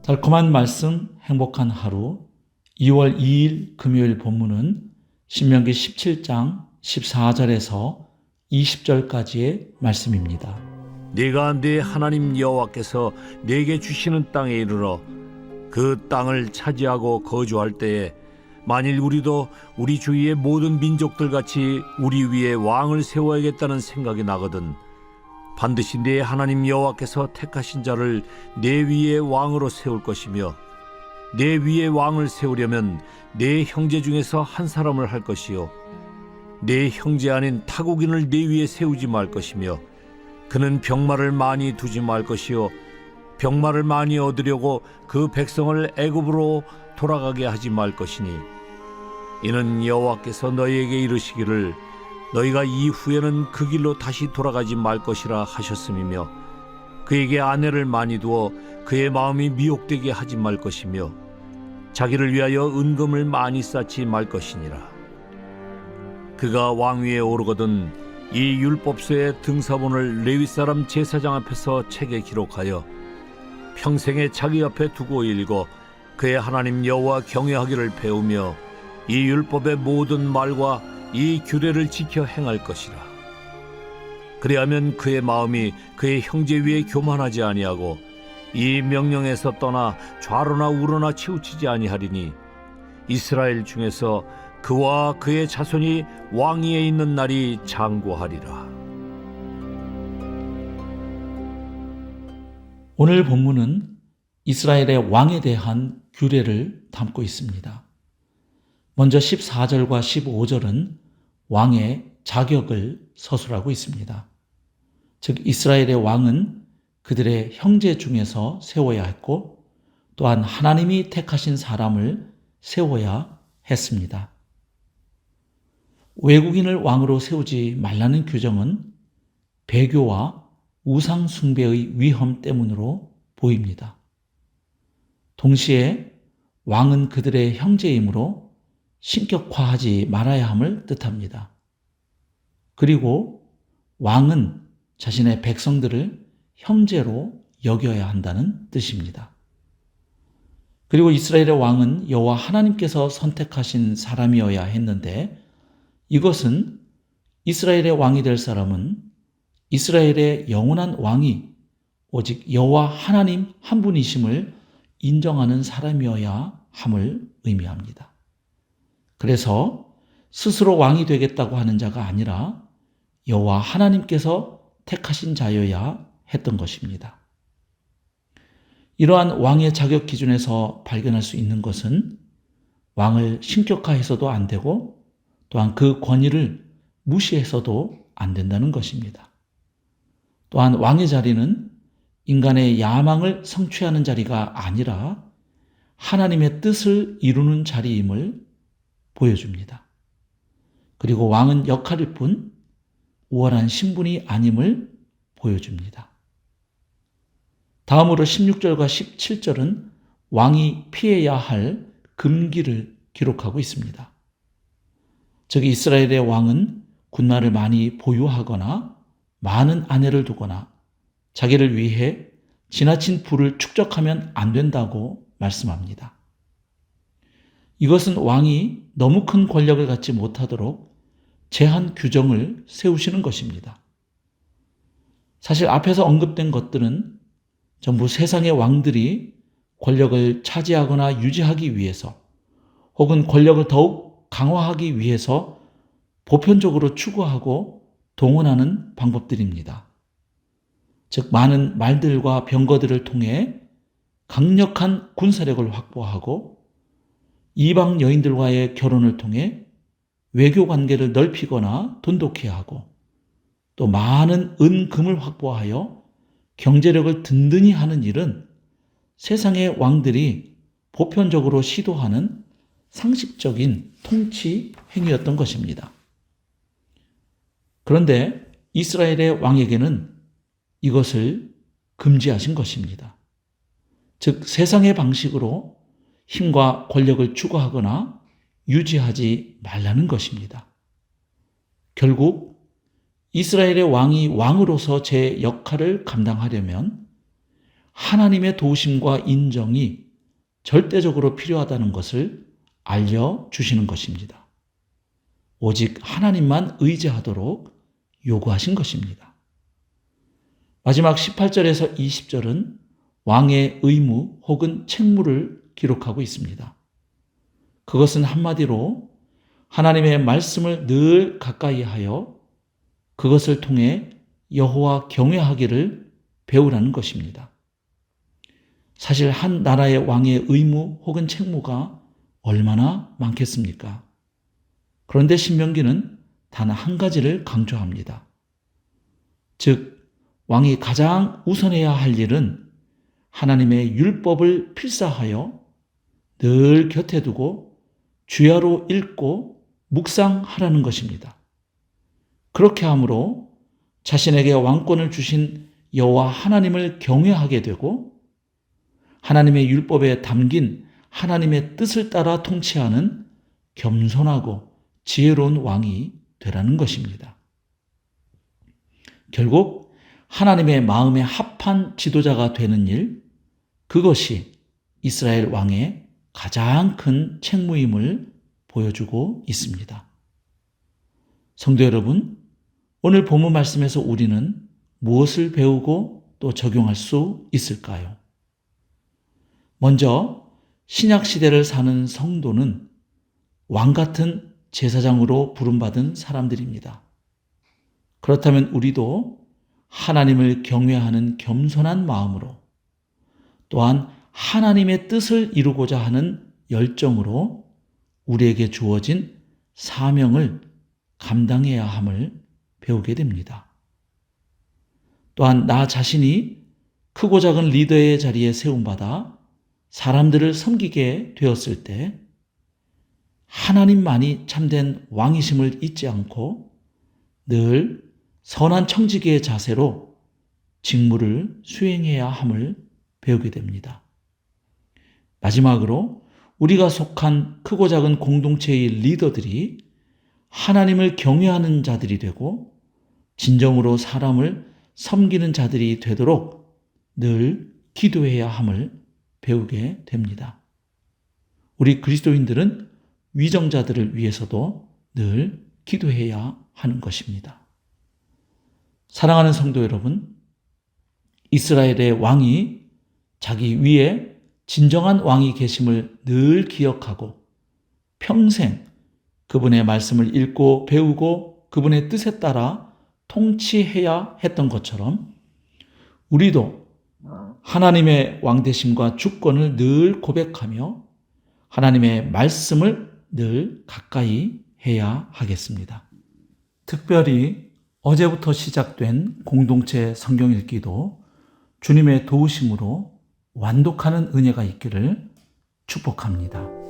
달콤한 말씀, 행복한 하루. 2월 2일 금요일 본문은 신명기 17장 14절에서 20절까지의 말씀입니다. 네가 네 하나님 여호와께서 네게 주시는 땅에 이르러 그 땅을 차지하고 거주할 때에 만일 우리도 우리 주위의 모든 민족들 같이 우리 위에 왕을 세워야겠다는 생각이 나거든 반드시 네 하나님 여호와께서 택하신 자를 네 위에 왕으로 세울 것이며 네 위에 왕을 세우려면 네 형제 중에서 한 사람을 할 것이요 네 형제 아닌 타국인을 네 위에 세우지 말 것이며 그는 병마를 많이 두지 말 것이요 병마를 많이 얻으려고 그 백성을 애굽으로 돌아가게 하지 말 것이니 이는 여호와께서 너희에게 이르시기를 너희가 이후에는 그 길로 다시 돌아가지 말 것이라 하셨음이며 그에게 아내를 많이 두어 그의 마음이 미혹되게 하지 말 것이며 자기를 위하여 은금을 많이 쌓지 말 것이니라. 그가 왕위에 오르거든 이 율법서의 등사본을 레위 사람 제사장 앞에서 책에 기록하여 평생에 자기 앞에 두고 읽어 그의 하나님 여호와 경외하기를 배우며 이 율법의 모든 말과 이 규례를 지켜 행할 것이라. 그리하면 그의 마음이 그의 형제 위에 교만하지 아니하고 이 명령에서 떠나 좌로나 우로나 치우치지 아니하리니 이스라엘 중에서 그와 그의 자손이 왕위에 있는 날이 장구하리라. 오늘 본문은 이스라엘의 왕에 대한 규례를 담고 있습니다. 먼저 14절과 15절은 왕의 자격을 서술하고 있습니다. 즉 이스라엘의 왕은 그들의 형제 중에서 세워야 했고 또한 하나님이 택하신 사람을 세워야 했습니다. 외국인을 왕으로 세우지 말라는 규정은 배교와 우상 숭배의 위험 때문으로 보입니다. 동시에 왕은 그들의 형제이므로 신격화하지 말아야 함을 뜻합니다. 그리고 왕은 자신의 백성들을 형제로 여겨야 한다는 뜻입니다. 그리고 이스라엘의 왕은 여호와 하나님께서 선택하신 사람이어야 했는데 이것은 이스라엘의 왕이 될 사람은 이스라엘의 영원한 왕이 오직 여호와 하나님 한 분이심을 인정하는 사람이어야 함을 의미합니다. 그래서 스스로 왕이 되겠다고 하는 자가 아니라 여호와 하나님께서 택하신 자여야 했던 것입니다. 이러한 왕의 자격 기준에서 발견할 수 있는 것은 왕을 신격화해서도 안 되고 또한 그 권위를 무시해서도 안 된다는 것입니다. 또한 왕의 자리는 인간의 야망을 성취하는 자리가 아니라 하나님의 뜻을 이루는 자리임을 보여줍니다. 그리고 왕은 역할일 뿐 우월한 신분이 아님을 보여줍니다. 다음으로 16절과 17절은 왕이 피해야 할 금기를 기록하고 있습니다. 즉 이스라엘의 왕은 군마를 많이 보유하거나 많은 아내를 두거나 자기를 위해 지나친 부를 축적하면 안 된다고 말씀합니다. 이것은 왕이 너무 큰 권력을 갖지 못하도록 제한 규정을 세우시는 것입니다. 사실 앞에서 언급된 것들은 전부 세상의 왕들이 권력을 차지하거나 유지하기 위해서 혹은 권력을 더욱 강화하기 위해서 보편적으로 추구하고 동원하는 방법들입니다. 즉 많은 말들과 병거들을 통해 강력한 군사력을 확보하고 이방 여인들과의 결혼을 통해 외교 관계를 넓히거나 돈독히 하고 또 많은 은금을 확보하여 경제력을 든든히 하는 일은 세상의 왕들이 보편적으로 시도하는 상식적인 통치 행위였던 것입니다. 그런데 이스라엘의 왕에게는 이것을 금지하신 것입니다. 즉 세상의 방식으로 힘과 권력을 추구하거나 유지하지 말라는 것입니다. 결국 이스라엘의 왕이 왕으로서 제 역할을 감당하려면 하나님의 도우심과 인정이 절대적으로 필요하다는 것을 알려주시는 것입니다. 오직 하나님만 의지하도록 요구하신 것입니다. 마지막 18절에서 20절은 왕의 의무 혹은 책무를 기록하고 있습니다. 그것은 한마디로 하나님의 말씀을 늘 가까이 하여 그것을 통해 여호와 경외하기를 배우라는 것입니다. 사실 한 나라의 왕의 의무 혹은 책무가 얼마나 많겠습니까? 그런데 신명기는 단 한 가지를 강조합니다. 즉, 왕이 가장 우선해야 할 일은 하나님의 율법을 필사하여 늘 곁에 두고 주야로 읽고 묵상하라는 것입니다. 그렇게 함으로 자신에게 왕권을 주신 여호와 하나님을 경외하게 되고 하나님의 율법에 담긴 하나님의 뜻을 따라 통치하는 겸손하고 지혜로운 왕이 되라는 것입니다. 결국 하나님의 마음에 합한 지도자가 되는 일, 그것이 이스라엘 왕의 가장 큰 책무임을 보여주고 있습니다. 성도 여러분, 오늘 본문 말씀에서 우리는 무엇을 배우고 또 적용할 수 있을까요? 먼저 신약 시대를 사는 성도는 왕 같은 제사장으로 부름받은 사람들입니다. 그렇다면 우리도 하나님을 경외하는 겸손한 마음으로 또한 하나님의 뜻을 이루고자 하는 열정으로 우리에게 주어진 사명을 감당해야 함을 배우게 됩니다. 또한 나 자신이 크고 작은 리더의 자리에 세움받아 사람들을 섬기게 되었을 때 하나님만이 참된 왕이심을 잊지 않고 늘 선한 청지기의 자세로 직무를 수행해야 함을 배우게 됩니다. 마지막으로 우리가 속한 크고 작은 공동체의 리더들이 하나님을 경외하는 자들이 되고 진정으로 사람을 섬기는 자들이 되도록 늘 기도해야 함을 배우게 됩니다. 우리 그리스도인들은 위정자들을 위해서도 늘 기도해야 하는 것입니다. 사랑하는 성도 여러분, 이스라엘의 왕이 자기 위에 진정한 왕이 계심을 늘 기억하고 평생 그분의 말씀을 읽고 배우고 그분의 뜻에 따라 통치해야 했던 것처럼 우리도 하나님의 왕되심과 주권을 늘 고백하며 하나님의 말씀을 늘 가까이 해야 하겠습니다. 특별히 어제부터 시작된 공동체 성경 읽기도 주님의 도우심으로 완독하는 은혜가 있기를 축복합니다.